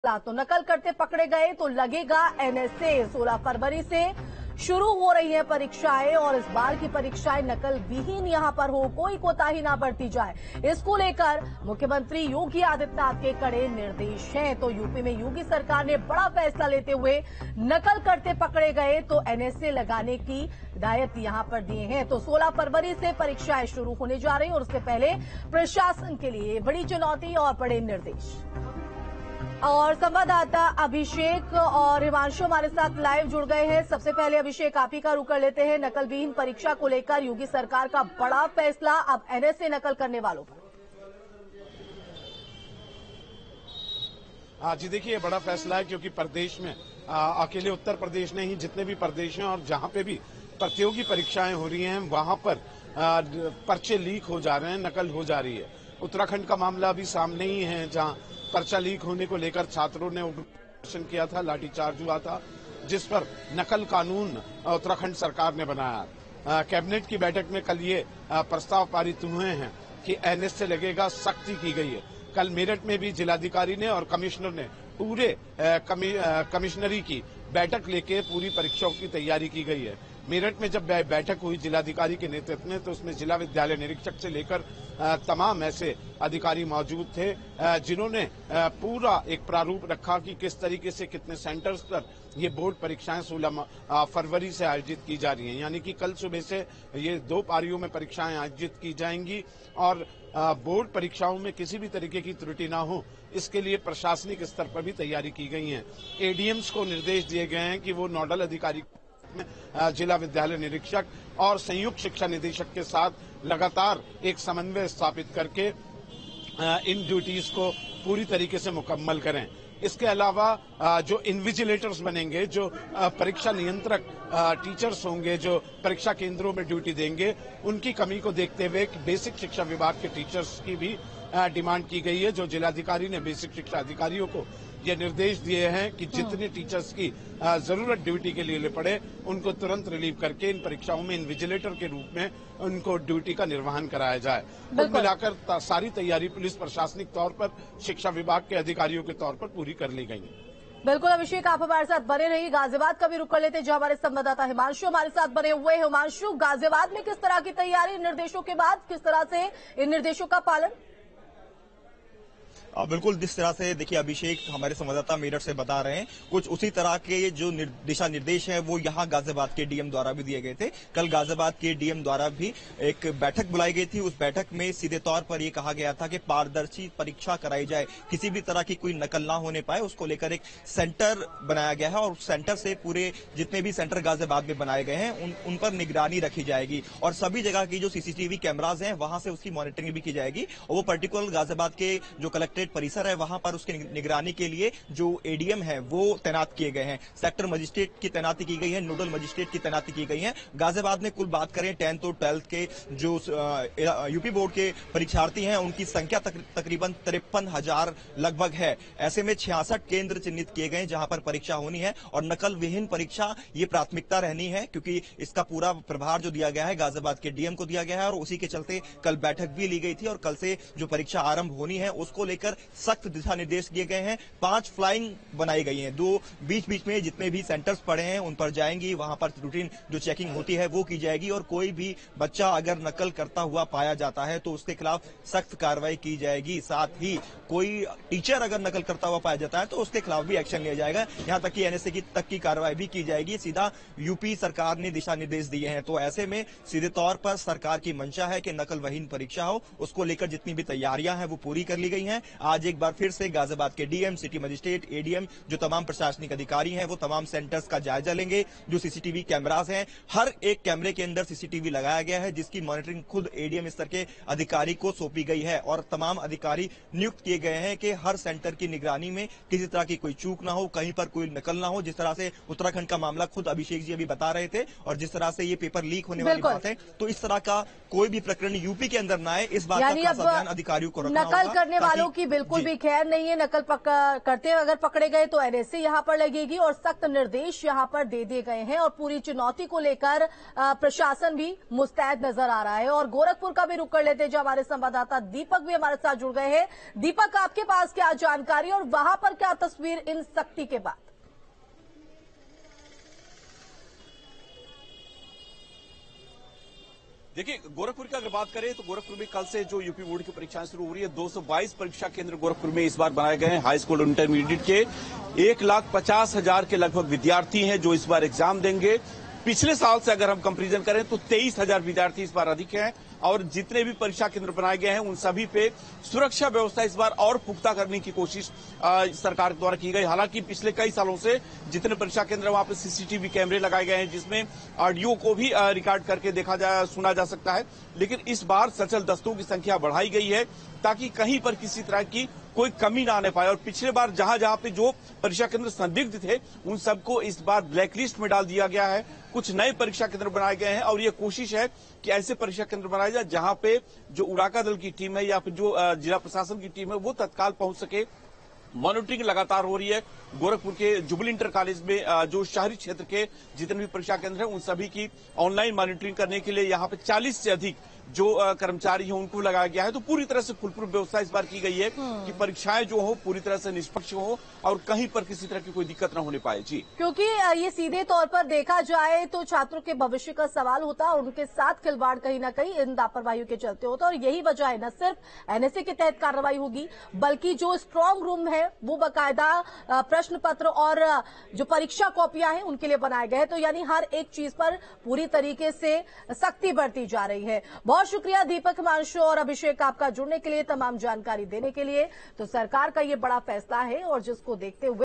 तो नकल करते पकड़े गए तो लगेगा एनएसए। 16 फरवरी से शुरू हो रही है परीक्षाएं और इस बार की परीक्षाएं नकल विहीन यहां पर हो, कोई कोताही ना बरती जाए, इसको लेकर मुख्यमंत्री योगी आदित्यनाथ के कड़े निर्देश हैं। तो यूपी में योगी सरकार ने बड़ा फैसला लेते हुए नकल करते पकड़े गए तो एनएसए लगाने की हिदायत यहां पर दिए हैं। तो 16 फरवरी से परीक्षाएं शुरू होने जा रही और उससे पहले प्रशासन के लिए बड़ी चुनौती और बड़े निर्देश। और संवाददाता अभिषेक और हिमांशु हमारे साथ लाइव जुड़ गए हैं। सबसे पहले अभिषेक, आप ही का रुख कर लेते हैं। नकल विहीन परीक्षा को लेकर योगी सरकार का बड़ा फैसला, अब एनएसए नकल करने वालों पर। जी देखिए, बड़ा फैसला है क्योंकि प्रदेश में अकेले उत्तर प्रदेश नहीं, जितने भी प्रदेश हैं और जहां पे भी प्रतियोगी परीक्षाएं हो रही हैं वहां पर पर्चे लीक हो जा रहे हैं, नकल हो जा रही है। उत्तराखंड का मामला अभी सामने ही है, जहां पर्चा लीक होने को लेकर छात्रों ने उग्र प्रदर्शन किया था, लाठीचार्ज हुआ था, जिस पर नकल कानून उत्तराखंड सरकार ने बनाया। कैबिनेट की बैठक में कल ये प्रस्ताव पारित हुए हैं कि एनएसए लगेगा, सख्ती की गई है। कल मेरठ में भी जिलाधिकारी ने और कमिश्नर ने पूरे कमिश्नरी की बैठक लेके पूरी परीक्षाओं की तैयारी की गई है। मेरठ में जब बैठक हुई जिलाधिकारी के नेतृत्व में, तो उसमें जिला विद्यालय निरीक्षक से लेकर तमाम ऐसे अधिकारी मौजूद थे जिन्होंने पूरा एक प्रारूप रखा कि किस तरीके से कितने सेंटर्स पर ये बोर्ड परीक्षाएं 16 फरवरी से आयोजित की जा रही हैं। यानी कि कल सुबह से ये 2 पारियों में परीक्षाएं आयोजित की जाएंगी और बोर्ड परीक्षाओं में किसी भी तरीके की त्रुटि ना हो, इसके लिए प्रशासनिक स्तर पर भी तैयारी की गई है। एडीएम्स को निर्देश दिए गए हैं कि वो नोडल अधिकारी जिला विद्यालय निरीक्षक और संयुक्त शिक्षा निदेशक के साथ लगातार एक समन्वय स्थापित करके इन ड्यूटीज को पूरी तरीके से मुकम्मल करें। इसके अलावा जो इन्विजिलेटर्स बनेंगे, जो परीक्षा नियंत्रक टीचर्स होंगे, जो परीक्षा केंद्रों में ड्यूटी देंगे, उनकी कमी को देखते हुए बेसिक शिक्षा विभाग के टीचर्स की भी डिमांड की गई है। जो जिलाधिकारी ने बेसिक शिक्षा अधिकारियों को ये निर्देश दिए हैं कि जितने टीचर्स की जरूरत ड्यूटी के लिए पड़े, उनको तुरंत रिलीव करके इन परीक्षाओं में इन्विजिलेटर के रूप में उनको ड्यूटी का निर्वहन कराया जाए। कुल मिलाकर सारी तैयारी पुलिस प्रशासनिक तौर पर, शिक्षा विभाग के अधिकारियों के तौर पर पूरी कर ली गई है। बिल्कुल अभिषेक, आप हमारे साथ बने रहिए। गाजियाबाद का भी रुख कर लेते हैं, जो हमारे संवाददाता हिमांशु हमारे साथ बने हुए हैं। हिमांशु, गाजियाबाद में किस तरह की तैयारी, निर्देशों के बाद किस तरह से इन निर्देशों का पालन? बिल्कुल, जिस तरह से देखिए अभिषेक हमारे संवाददाता मेरठ से बता रहे हैं, कुछ उसी तरह के जो दिशा निर्देश हैं वो यहाँ गाजियाबाद के डीएम द्वारा भी दिए गए थे। कल गाजियाबाद के डीएम द्वारा भी एक बैठक बुलाई गई थी। उस बैठक में सीधे तौर पर ये कहा गया था कि पारदर्शी परीक्षा कराई जाए, किसी भी तरह की कोई नकल ना होने पाए, उसको लेकर एक सेंटर बनाया गया है और सेंटर से पूरे जितने भी सेंटर गाजियाबाद में बनाए गए हैं उन पर निगरानी रखी जाएगी और सभी जगह की जो सीसीटीवी कैमराज हैं वहां से उसकी मॉनिटरिंग भी की जाएगी और वो पर्टिकुलर गाजियाबाद के जो कलेक्ट्रेट परिसर है वहां पर उसकी निगरानी के लिए जो एडीएम है वो तैनात किए गए हैं। सेक्टर मजिस्ट्रेट की तैनाती की गई है, नोडल मजिस्ट्रेट की तैनाती की गई है। गाजियाबाद में कुल बात करें 10th और 12th के जो यूपी बोर्ड के परीक्षार्थी हैं उनकी संख्या तकरीबन 53,000 लगभग है। ऐसे में 66 केंद्र चिन्हित किए गए जहां पर परीक्षा होनी है और नकल विहीन परीक्षा ये प्राथमिकता रहनी है क्योंकि इसका पूरा प्रभार जो दिया गया है गाजियाबाद के डीएम को दिया गया है और उसी के चलते कल बैठक भी ली गई थी और कल से जो परीक्षा आरंभ होनी है उसको लेकर सख्त दिशा निर्देश दिए गए हैं। 5 फ्लाइंग बनाई गई हैं, 2 बीच में जितने भी सेंटर्स पड़े हैं उन पर जाएंगी, वहां पर रूटीन जो चेकिंग होती है वो की जाएगी और कोई भी बच्चा अगर नकल करता हुआ पाया जाता है तो उसके खिलाफ सख्त कार्रवाई की जाएगी। साथ ही कोई टीचर अगर नकल करता हुआ पाया जाता है तो उसके खिलाफ भी एक्शन लिया जाएगा, यहां तक कि एनएसए की तक की कार्रवाई भी की जाएगी। सीधा यूपी सरकार ने दिशा निर्देश दिए हैं। तो ऐसे में सीधे तौर पर सरकार की मंशा है कि नकल विहीन परीक्षा हो, उसको लेकर जितनी भी तैयारियां हैं वो पूरी कर ली गई हैं। आज एक बार फिर से गाजियाबाद के डीएम, सिटी मजिस्ट्रेट, एडीएम, जो तमाम प्रशासनिक अधिकारी हैं वो तमाम सेंटर्स का जायजा लेंगे। जो सीसीटीवी कैमरास हैं, हर एक कैमरे के अंदर सीसीटीवी लगाया गया है जिसकी मॉनिटरिंग खुद एडीएम स्तर के अधिकारी को सौंपी गई है और तमाम अधिकारी नियुक्त किए गए हैं कि हर सेंटर की निगरानी में किसी तरह की कोई चूक ना हो, कहीं पर कोई नकल ना हो। जिस तरह से उत्तराखंड का मामला खुद अभिषेक जी अभी बता रहे थे और जिस तरह से ये पेपर लीक होने वाली बात है, तो इस तरह का कोई भी प्रकरण यूपी के अंदर ना आए, इस बात का खास ध्यान अधिकारियों को रखना होगा। नकल करने वालों की बिल्कुल भी खैर नहीं है। नकल करते अगर पकड़े गए तो एनएसए यहां पर लगेगी और सख्त निर्देश यहां पर दे दिए गए हैं और पूरी चुनौती को लेकर प्रशासन भी मुस्तैद नजर आ रहा है। और गोरखपुर का भी रुख कर लेते हैं, जो हमारे संवाददाता दीपक भी हमारे साथ जुड़ गए हैं। दीपक, आपके पास क्या जानकारी और वहां पर क्या तस्वीर इन सख्ती के बाद? देखिए, गोरखपुर की अगर बात करें तो गोरखपुर में कल से जो यूपी बोर्ड की परीक्षाएं शुरू हो रही है, 222 परीक्षा केंद्र गोरखपुर में इस बार बनाए गए हैं। हाई स्कूल और इंटरमीडिएट के 1,50,000 के लगभग विद्यार्थी हैं जो इस बार एग्जाम देंगे। पिछले साल से अगर हम कंपैरिजन करें तो 23,000 विद्यार्थी इस बार अधिक हैं और जितने भी परीक्षा केंद्र बनाए गए हैं उन सभी पे सुरक्षा व्यवस्था इस बार और पुख्ता करने की कोशिश सरकार द्वारा की गई। हालांकि पिछले कई सालों से जितने परीक्षा केंद्र वहां पे सीसीटीवी कैमरे लगाए गए हैं जिसमें ऑडियो को भी रिकॉर्ड करके सुना जा सकता है, लेकिन इस बार सचल दस्तों की संख्या बढ़ाई गई है ताकि कहीं पर किसी तरह की कोई कमी ना आने पाए। और पिछले बार जहां जहां पे जो परीक्षा केंद्र संदिग्ध थे उन सबको इस बार ब्लैकलिस्ट में डाल दिया गया है। कुछ नए परीक्षा केंद्र बनाए गए हैं और ये कोशिश है कि ऐसे परीक्षा केंद्र बनाए जाए जहां पे जो उड़ाका दल की टीम है या फिर जो जिला प्रशासन की टीम है वो तत्काल पहुंच सके। मॉनिटरिंग लगातार हो रही है। गोरखपुर के जुबली इंटर कॉलेज में जो शहरी क्षेत्र के जितने भी परीक्षा केंद्र हैं उन सभी की ऑनलाइन मॉनिटरिंग करने के लिए यहाँ पे 40 से अधिक जो कर्मचारी हैं उनको लगाया गया है। तो पूरी तरह से फुल प्रूफ व्यवस्था इस बार की गई है कि परीक्षाएं जो हो पूरी तरह से निष्पक्ष हो और कहीं पर किसी तरह की कोई दिक्कत न होने पाए। जी, क्योंकि ये सीधे तौर पर देखा जाए तो छात्रों के भविष्य का सवाल होता है और उनके साथ खिलवाड़ कहीं न कहीं इन लापरवाहियों के चलते होता है और यही वजह है। न सिर्फ एनएसए के तहत कार्रवाई होगी बल्कि जो स्ट्रांग रूम है वो बाकायदा प्रश्न पत्र और जो परीक्षा कॉपियां हैं उनके लिए बनाए गए हैं। तो यानी हर एक चीज पर पूरी तरीके से सख्ती बरती जा रही है। बहुत शुक्रिया दीपक, हिमांशु और अभिषेक आपका जुड़ने के लिए, तमाम जानकारी देने के लिए। तो सरकार का ये बड़ा फैसला है और जिसको देखते हुए